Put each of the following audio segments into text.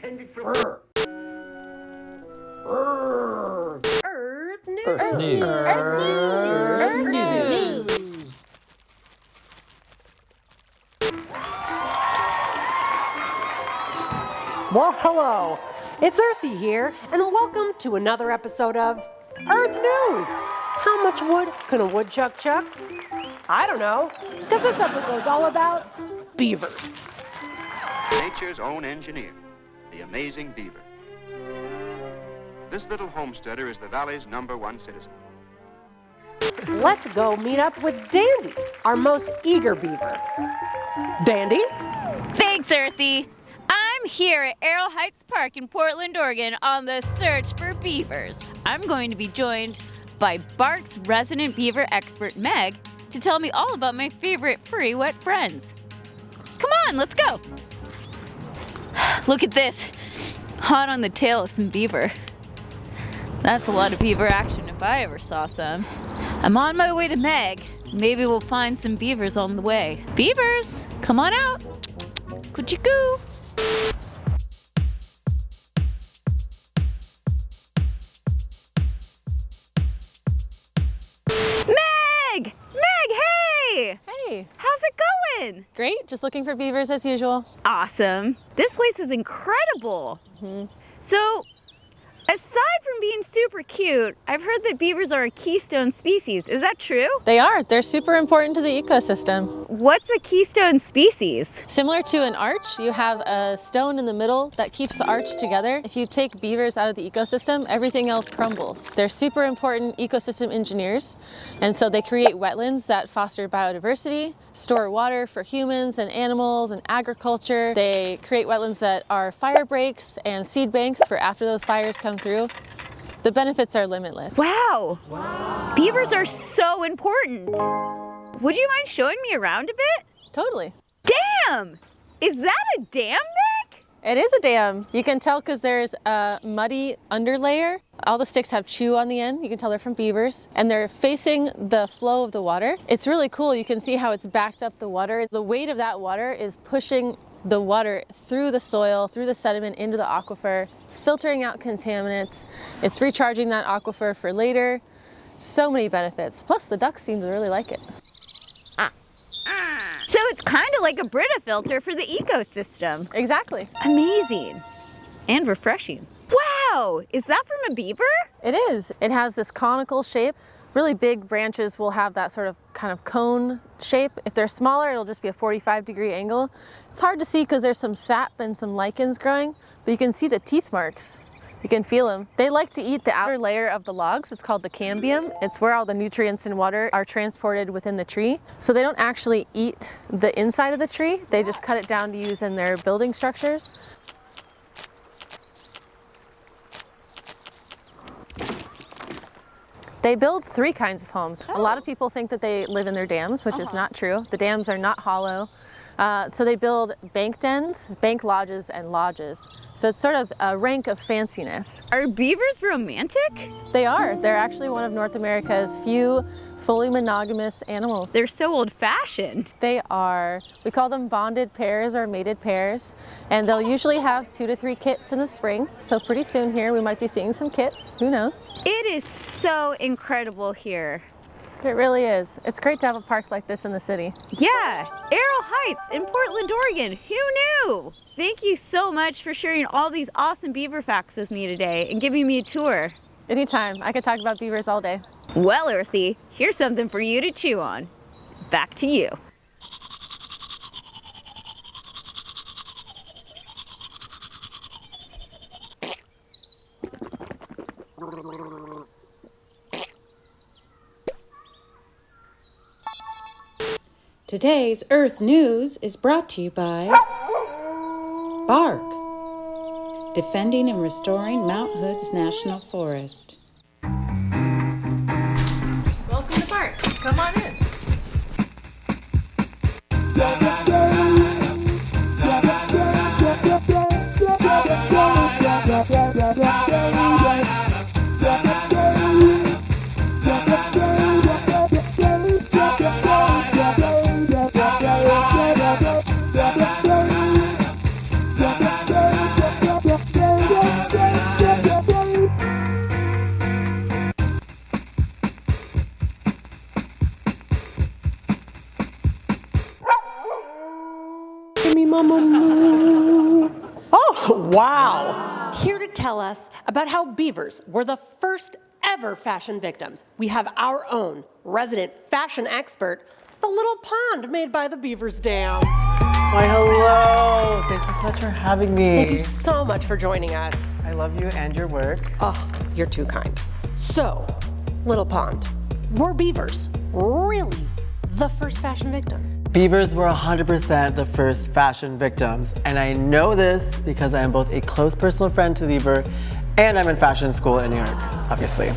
intended for... Earth News. Earth News. Earth News. Well, hello. It's Earthie here, and welcome to another episode of Earth News. How much wood can a woodchuck chuck? I don't know, because this episode's all about beavers. Nature's own engineer, the amazing beaver. This little homesteader is the valley's #1 citizen. Let's go meet up with Dandi, our most eager beaver. Dandi? Thanks, Earthie. I'm here at Arrow Heights Park in Portland, Oregon on the search for beavers. I'm going to be joined by Bark's resident beaver expert, Meg, to tell me all about my favorite furry wet friends. Come on, let's go. Look at this. Hot on the tail of some beaver. That's a lot of beaver action if I ever saw some. I'm on my way to Meg. Maybe we'll find some beavers on the way. Beavers, come on out. Coochie coo. Meg! Meg, hey! Hey, How's it going? great. Just looking for beavers as usual. Awesome. This place is incredible. So, aside from being super cute, I've heard that beavers are a keystone species. Is that true? They are. They're super important to the ecosystem. What's a keystone species? Similar to an arch, you have a stone in the middle that keeps the arch together. If you take beavers out of the ecosystem, everything else crumbles. They're super important ecosystem engineers, and so they create wetlands that foster biodiversity, store water for humans and animals and agriculture. They create wetlands that are fire breaks and seed banks for after those fires come through. The benefits are limitless. Wow. Beavers are so important. Would you mind showing me around a bit? Totally. Damn! Is that a dam, Meg? It is a dam. You can tell because there's a muddy underlayer. All the sticks have chew on the end. You can tell they're from beavers, and they're facing the flow of the water. It's really cool. You can see how it's backed up the water. The weight of that water is pushing the water through the soil, through the sediment into the aquifer. It's filtering out contaminants. It's recharging that aquifer for later. So many benefits. Plus the ducks seem to really like it. So it's kind of like a Brita filter for the ecosystem. Exactly. Amazing. And refreshing. Wow! Is that from a beaver? It is. It has this conical shape. Really big branches will have that sort of kind of cone shape. If they're smaller, it'll just be a 45-degree angle. It's hard to see because there's some sap and some lichens growing, but you can see the teeth marks. You can feel them. They like to eat the outer layer of the logs. It's called the cambium. It's where all the nutrients and water are transported within the tree. So they don't actually eat the inside of the tree. They just cut it down to use in their building structures. They build 3 kinds of homes. A lot of people think that they live in their dams, which is not true. The dams are not hollow. So they build bank dens, bank lodges, and lodges. So it's sort of a rank of fanciness. Are beavers romantic? They are. They're actually one of North America's few fully monogamous animals. They're so old-fashioned. They are. We call them bonded pairs or mated pairs. And they'll usually have 2 to 3 kits in the spring. So pretty soon here we might be seeing some kits. Who knows? It is so incredible here. It really is. It's great to have a park like this in the city. Yeah, Arrow Heights in Portland, Oregon. Who knew? Thank you so much for sharing all these awesome beaver facts with me today and giving me a tour. Anytime. I could talk about beavers all day. Well, Earthie, here's something for you to chew on. Back to you. Today's Earth News is brought to you by Bark, defending and restoring Mount Hood's National Forest. Welcome to Bark. Come on in. Wow. Here to tell us about how beavers were the first ever fashion victims, we have our own resident fashion expert, the little pond made by the Beavers Dam. Why, hello. Thank you so much for having me. Thank you so much for joining us. I love you and your work. Oh, you're too kind. So, little pond, were beavers really the first fashion victims? Beavers were 100% the first fashion victims, and I know this because I am both a close personal friend to Beaver and I'm in fashion school in New York, obviously.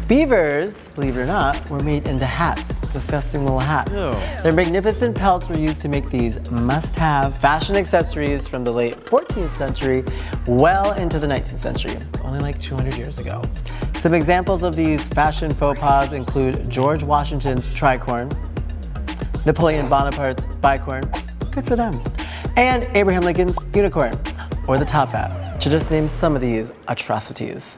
Beavers, believe it or not, were made into hats, disgusting little hats. Ew. Their magnificent pelts were used to make these must-have fashion accessories from the late 14th century well into the 19th century, only like 200 years ago. Some examples of these fashion faux pas include George Washington's tricorn, Napoleon Bonaparte's bicorn, good for them, and Abraham Lincoln's unicorn, or the top hat, to just name some of these atrocities.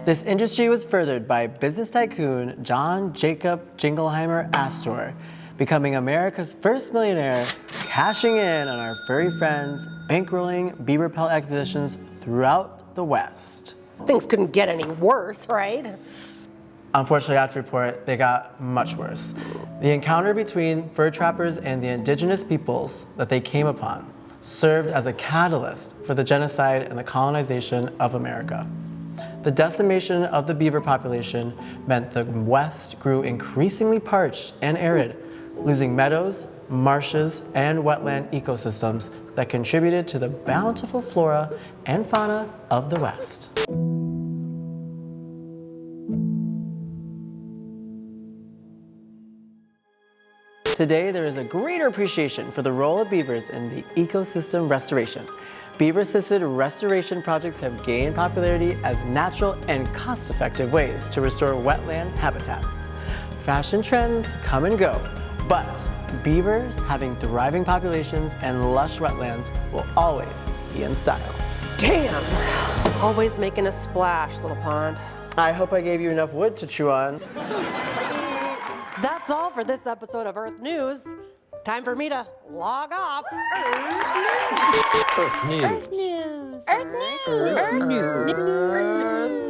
This industry was furthered by business tycoon John Jacob Jingleheimer Astor, becoming America's first millionaire, cashing in on our furry friends, bankrolling beaver pelt acquisitions throughout the West. Things couldn't get any worse, right? Unfortunately, I have to report, they got much worse. The encounter between fur trappers and the indigenous peoples that they came upon served as a catalyst for the genocide and the colonization of America. The decimation of the beaver population meant the West grew increasingly parched and arid, losing meadows, marshes, and wetland ecosystems that contributed to the bountiful flora and fauna of the West. Today, there is a greater appreciation for the role of beavers in the ecosystem restoration. Beaver-assisted restoration projects have gained popularity as natural and cost-effective ways to restore wetland habitats. Fashion trends come and go, but beavers having thriving populations and lush wetlands will always be in style. Damn, always making a splash, little pond. I hope I gave you enough wood to chew on. That's all for this episode of Earth News. Time for me to log off. Earth News. News. Earth News.